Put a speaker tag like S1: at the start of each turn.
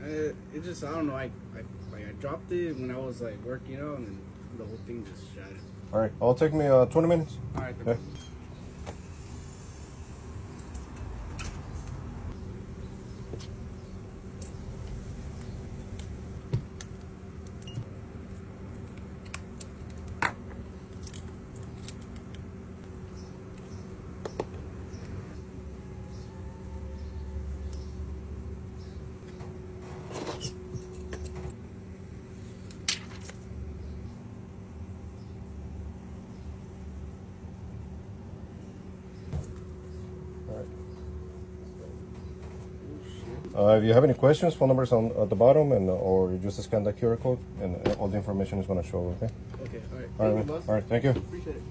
S1: It just, I don't know. I dropped it when I was like working out, and then the whole thing just shattered.
S2: All right, it'll take me 20 minutes.
S1: All right.
S2: Yeah. If you have any questions, phone numbers on at the bottom, and or you just scan the QR code, and all the information is going to show. Okay.
S1: Okay. All right.
S2: All right,
S1: Thank you, boss.
S2: all right. Thank you.
S1: Appreciate it.